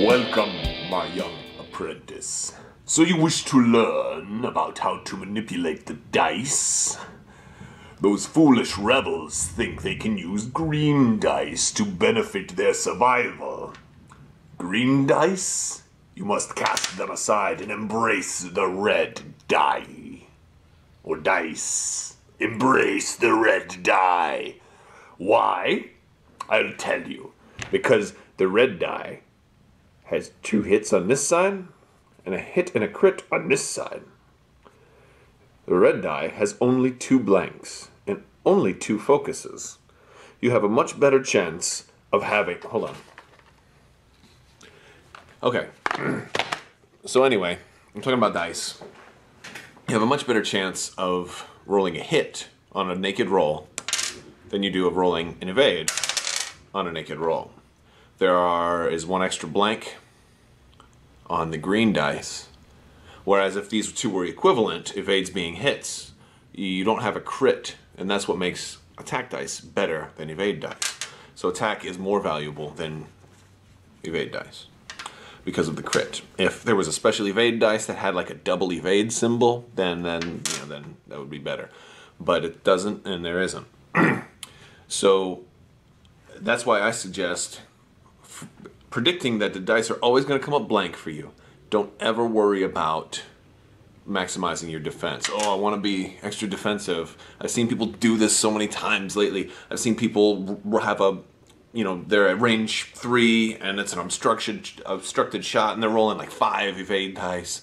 Welcome, my young apprentice. So you wish to learn about how to manipulate the dice? Those foolish rebels think they can use green dice to benefit their survival. Green dice? You must cast them aside and embrace the red die. Or dice. Embrace the red die. Why? I'll tell you. Because the red die has 2 hits on this side, and a hit and a crit on this side. The red die has only 2 blanks, and only 2 focuses. You have a much better chance of having... Hold on. Okay. So anyway, I'm talking about dice. You have a much better chance of rolling a hit on a naked roll than you do of rolling an evade on a naked roll. There is 1 extra blank on the green dice, whereas if these 2 were equivalent, evades being hits, you don't have a crit, and that's what makes attack dice better than evade dice. So attack is more valuable than evade dice because of the crit. If there was a special evade dice that had like a double evade symbol, then that would be better. But it doesn't, and there isn't. So that's why I suggest predicting that the dice are always going to come up blank for you. Don't ever worry about maximizing your defense. Oh, I want to be extra defensive. I've seen people do this so many times lately. I've seen people have they're at range 3 and it's an obstructed shot and they're rolling like 5 evade dice.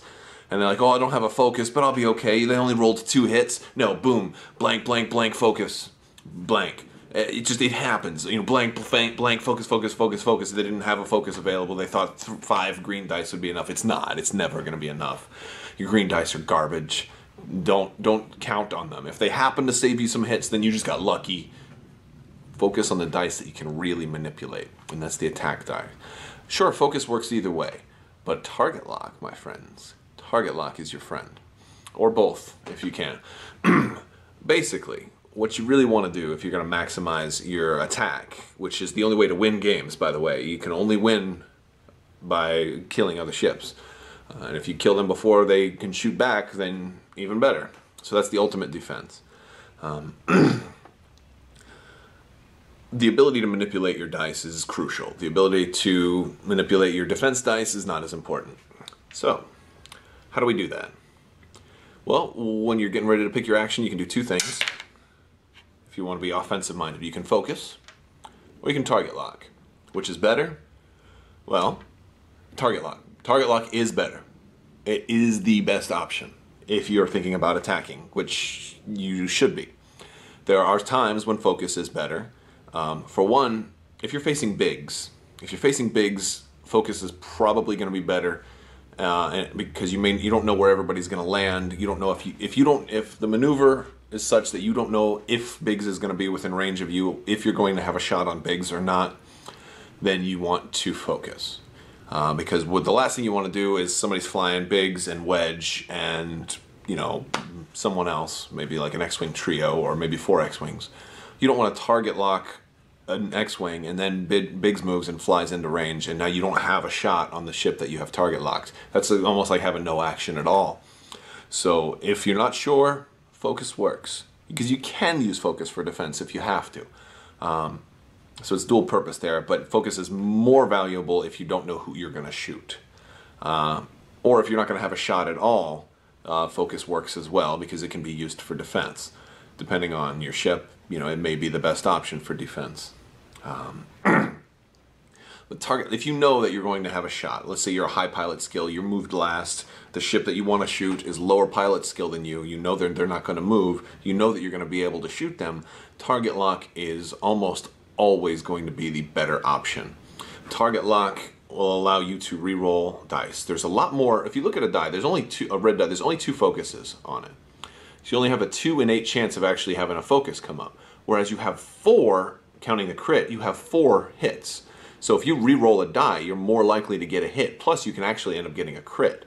And they're like, oh, I don't have a focus, but I'll be okay. They only rolled 2 hits. No, boom, blank, blank, blank, focus, blank. It happens. Blank, focus. They didn't have a focus available. They thought 5 green dice would be enough. It's not. It's never going to be enough. Your green dice are garbage. Don't count on them. If they happen to save you some hits, then you just got lucky. Focus on the dice that you can really manipulate, and that's the attack die. Sure, focus works either way, but target lock, my friends, target lock is your friend. Or both, if you can. Basically, what you really want to do if you're going to maximize your attack, which is the only way to win games, by the way. You can only win by killing other ships. And if you kill them before they can shoot back, then even better. So that's the ultimate defense. The ability to manipulate your dice is crucial. The ability to manipulate your defense dice is not as important. So, how do we do that? Well, when you're getting ready to pick your action, you can do 2 things. If you want to be offensive minded, you can focus, or you can target lock. Which is better? Well, target lock. Target lock is better. It is the best option if you're thinking about attacking, which you should be. There are times when focus is better. For one, if you're facing bigs, focus is probably going to be better, because you don't know where everybody's going to land. You don't know if the maneuver is such that you don't know if Biggs is going to be within range of you, if you're going to have a shot on Biggs or not, then you want to focus. Because the last thing you want to do is somebody's flying Biggs and Wedge and, someone else, maybe like an X-Wing trio or maybe 4 X-Wings. You don't want to target lock an X-Wing and then Biggs moves and flies into range, and now you don't have a shot on the ship that you have target locked. That's almost like having no action at all. So if you're not sure, focus works, because you can use focus for defense if you have to. So it's dual purpose there, but focus is more valuable if you don't know who you're going to shoot. Or if you're not going to have a shot at all, focus works as well, because it can be used for defense. Depending on your ship, it may be the best option for defense. The target, if you know that you're going to have a shot, let's say you're a high pilot skill, you're moved last, the ship that you want to shoot is lower pilot skill than you, you know they're not going to move, you know that you're going to be able to shoot them, target lock is almost always going to be the better option. Target lock will allow you to re-roll dice. There's a lot more. If you look at a die, there's only a red die, there's only 2 focuses on it. So you only have a 2 in 8 chance of actually having a focus come up. Whereas you have 4, counting the crit, you have 4 hits. So if you re-roll a die, you're more likely to get a hit. Plus you can actually end up getting a crit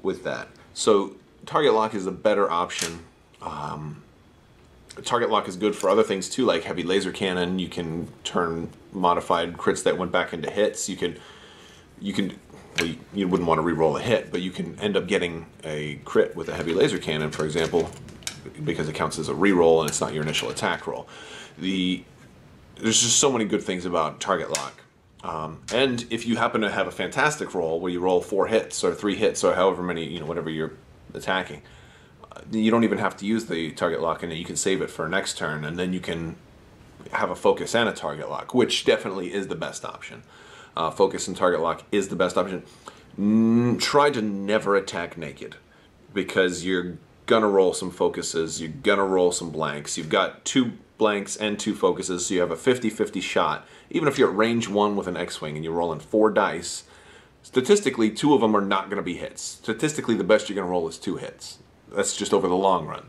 with that. So target lock is a better option. Target lock is good for other things too, like heavy laser cannon. You can turn modified crits that went back into hits. You can you can, well, you wouldn't want to re-roll a hit, but you can end up getting a crit with a heavy laser cannon, for example, because it counts as a re-roll and it's not your initial attack roll. There's just so many good things about target lock. And if you happen to have a fantastic roll where you roll 4 hits or 3 hits or however many, whatever you're attacking, you don't even have to use the target lock in it. You can save it for next turn, and then you can have a focus and a target lock, which definitely is the best option. Focus and target lock is the best option. Try to never attack naked, because you're gonna roll some focuses, you're gonna roll some blanks. You've got 2 blanks and 2 focuses, so you have a 50-50 shot. Even if you're at range 1 with an X-Wing and you're rolling 4 dice, statistically 2 of them are not gonna be hits. Statistically, the best you're gonna roll is 2 hits. That's just over the long run.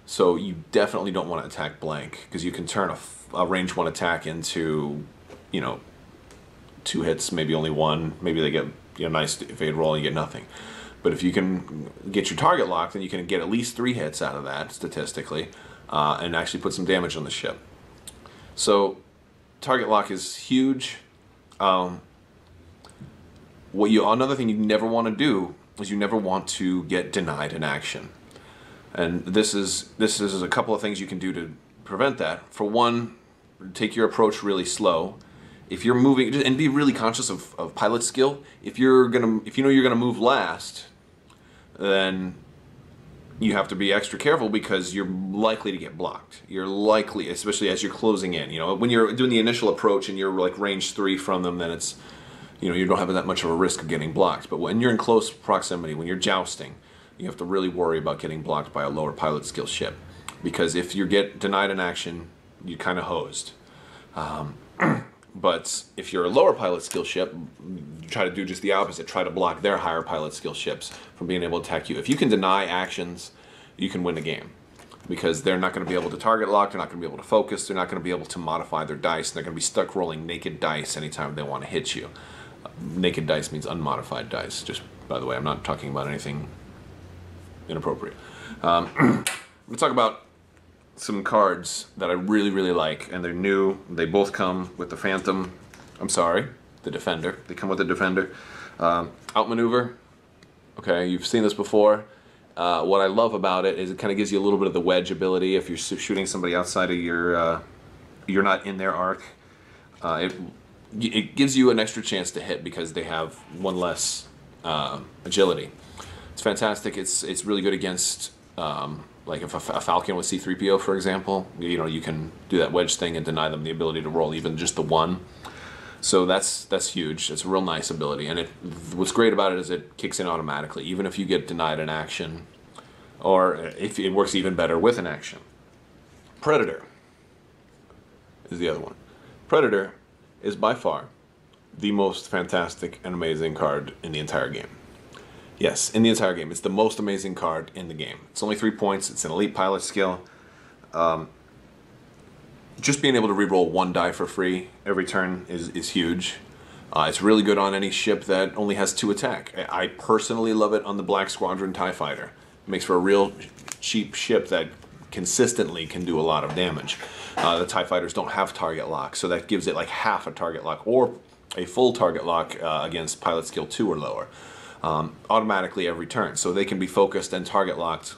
So you definitely don't want to attack blank, because you can turn a range 1 attack into, 2 hits, maybe only 1. Maybe they get a nice evade roll and you get nothing. But if you can get your target locked, then you can get at least 3 hits out of that statistically, and actually put some damage on the ship. So target lock is huge. Another thing you never want to do is you never want to get denied an action. And this is a couple of things you can do to prevent that. For one, take your approach really slow. If you're moving, and be really conscious of pilot skill. If you know you're gonna move last, then you have to be extra careful, because you're likely to get blocked. You're likely, especially as you're closing in. When you're doing the initial approach and you're like range 3 from them, then it's, you don't have that much of a risk of getting blocked. But when you're in close proximity, when you're jousting, you have to really worry about getting blocked by a lower pilot skill ship, because if you get denied an action, you're kind of hosed. But if you're a lower pilot skill ship, you try to do just the opposite. Try to block their higher pilot skill ships from being able to attack you. If you can deny actions, you can win the game, because they're not going to be able to target lock, they're not going to be able to focus, they're not going to be able to modify their dice, and they're going to be stuck rolling naked dice anytime they want to hit you. Naked dice means unmodified dice, just by the way. I'm not talking about anything inappropriate. I'm going to talk about some cards that I really, really like, and they're new. They both come with the Phantom. I'm sorry, the Defender. They come with the Defender. Outmaneuver. Okay, you've seen this before. What I love about it is it kind of gives you a little bit of the wedge ability. If you're shooting somebody outside of your, you're not in their arc. It gives you an extra chance to hit, because they have 1 less agility. It's fantastic. It's really good against like if a Falcon with C-3PO, for example. You can do that wedge thing and deny them the ability to roll even just the 1. So that's huge. It's a real nice ability, and what's great about it is it kicks in automatically, even if you get denied an action, or if it works even better with an action. Predator is the other one. Predator is by far the most fantastic and amazing card in the entire game. Yes, in the entire game. It's the most amazing card in the game. It's only 3 points. It's an elite pilot skill. Just being able to reroll 1 die for free every turn is huge. It's really good on any ship that only has 2 attack. I personally love it on the Black Squadron TIE Fighter. It makes for a real cheap ship that consistently can do a lot of damage. The TIE Fighters don't have target lock, so that gives it like half a target lock, or a full target lock against pilot skill 2 or lower. Automatically every turn, so they can be focused and target locked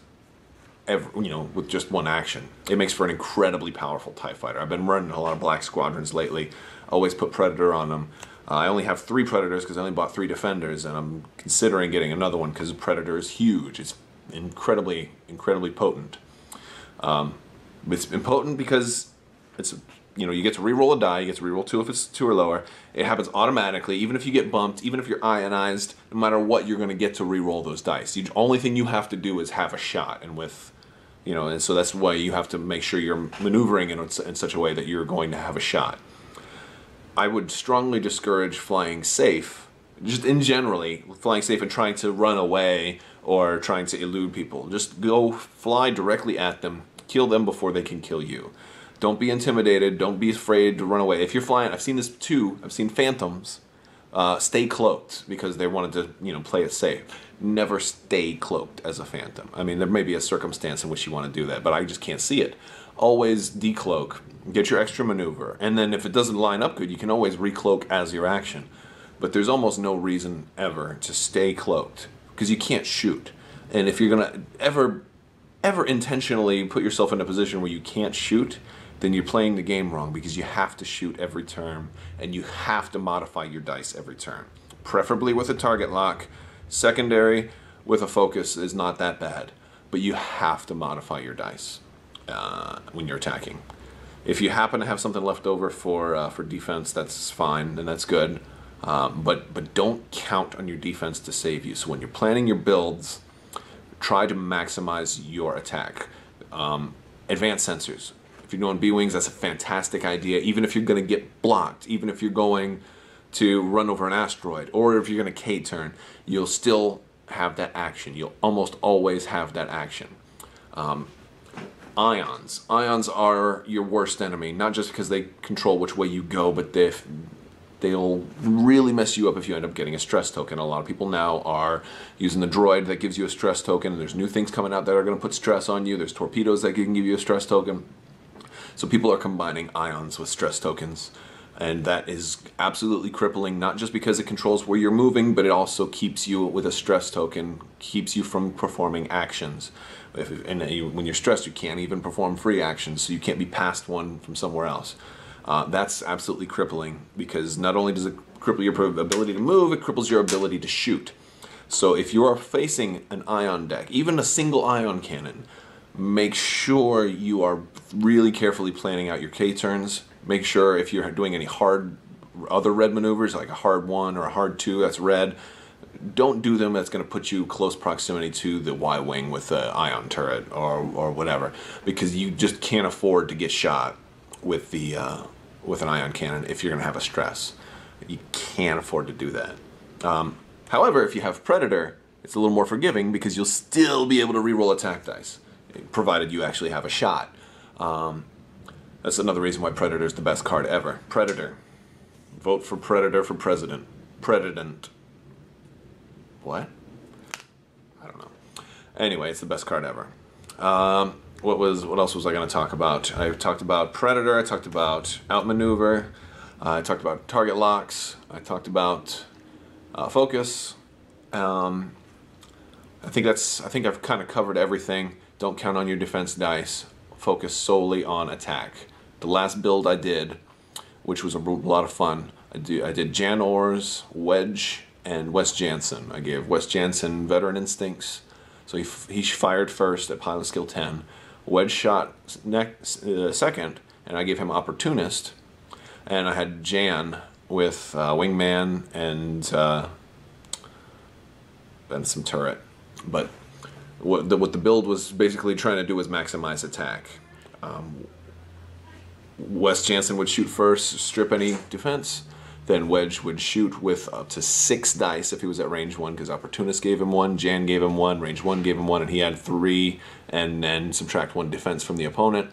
with just 1 action. It makes for an incredibly powerful TIE Fighter. I've been running a lot of Black Squadrons lately. Always put Predator on them. I only have 3 Predators because I only bought 3 Defenders, and I'm considering getting another one because Predator is huge. It's incredibly potent. It's impotent because it's, you get to reroll a die. You get to reroll 2 if it's 2 or lower. It happens automatically, even if you get bumped, even if you're ionized. No matter what, you're going to get to reroll those dice. The only thing you have to do is have a shot, and and so that's why you have to make sure you're maneuvering in such a way that you're going to have a shot. I would strongly discourage flying safe, just in generally, flying safe and trying to run away or trying to elude people. Just go fly directly at them, kill them before they can kill you. Don't be intimidated. Don't be afraid to run away. If you're flying, I've seen this too. I've seen Phantoms stay cloaked because they wanted to, play it safe. Never stay cloaked as a Phantom. I mean, there may be a circumstance in which you want to do that, but I just can't see it. Always decloak, get your extra maneuver, and then if it doesn't line up good, you can always recloak as your action. but there's almost no reason ever to stay cloaked because you can't shoot. And if you're gonna ever intentionally put yourself in a position where you can't shoot, then you're playing the game wrong, because you have to shoot every turn and you have to modify your dice every turn. Preferably with a target lock. Secondary with a focus is not that bad, but you have to modify your dice when you're attacking. If you happen to have something left over for defense, that's fine and that's good, but don't count on your defense to save you. So when you're planning your builds, try to maximize your attack. Advanced sensors. If you're doing B-Wings, that's a fantastic idea. Even if you're going to get blocked, even if you're going to run over an asteroid, or if you're going to K-turn, you'll still have that action. You'll almost always have that action. Ions. Ions are your worst enemy, not just because they control which way you go, but they'll really mess you up if you end up getting a stress token. A lot of people now are using the droid that gives you a stress token. There's new things coming out that are going to put stress on you. There's torpedoes that can give you a stress token. So people are combining ions with stress tokens, and that is absolutely crippling, not just because it controls where you're moving, but it also keeps you with a stress token, keeps you from performing actions. When you're stressed, you can't even perform free actions, so you can't be passed one from somewhere else. That's absolutely crippling, because not only does it cripple your ability to move, it cripples your ability to shoot. So if you are facing an ion deck, even a single ion cannon, make sure you are really carefully planning out your K-turns. Make sure if you're doing any other red maneuvers, like a hard 1 or a hard 2, that's red, don't do them. That's going to put you close proximity to the Y-wing with the ion turret or whatever, because you just can't afford to get shot with with an ion cannon if you're going to have a stress. You can't afford to do that. However, if you have Predator, it's a little more forgiving, because you'll still be able to reroll attack dice, provided you actually have a shot. That's another reason why Predator is the best card ever. Predator. Vote for Predator for president. President. What? I don't know. Anyway, it's the best card ever. What else was I going to talk about? I talked about Predator. I talked about outmaneuver. I talked about target locks. I talked about focus. I think I've kind of covered everything. Don't count on your defense dice. Focus solely on attack. The last build I did, which was a lot of fun, I did Jan Ors, Wedge, and Wes Jansen. I gave Wes Jansen veteran instincts, so he fired first at pilot skill 10. Wedge shot second, and I gave him opportunist. And I had Jan with wingman and some turret. But what the build was basically trying to do was maximize attack. Wes Jansen would shoot first, strip any defense. Then Wedge would shoot with up to 6 dice if he was at range 1, because Opportunist gave him 1, Jan gave him 1, range 1 gave him 1, and he had 3, and then subtract 1 defense from the opponent.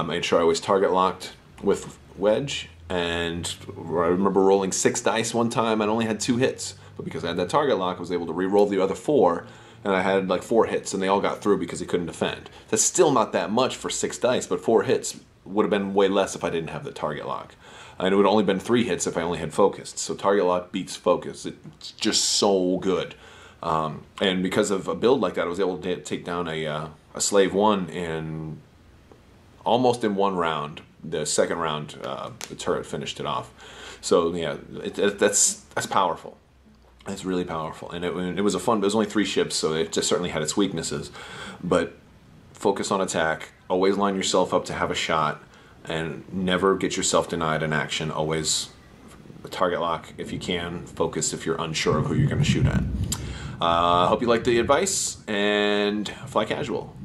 Made sure I was target locked with Wedge, and I remember rolling 6 dice one time and only had 2 hits. But because I had that target lock, I was able to re-roll the other 4, and I had like 4 hits, and they all got through because he couldn't defend. That's still not that much for 6 dice, but 4 hits would have been way less if I didn't have the target lock. And it would have only been 3 hits if I only had focused. So target lock beats focus. It's just so good. And because of a build like that, I was able to take down a Slave 1 almost in 1 round. The second round, the turret finished it off. So yeah, that's powerful. It's really powerful. And it was a fun. It was only 3 ships, so it just certainly had its weaknesses. But focus on attack. Always line yourself up to have a shot. And never get yourself denied an action. Always target lock if you can. Focus if you're unsure of who you're going to shoot at. I hope you liked the advice, and fly casual.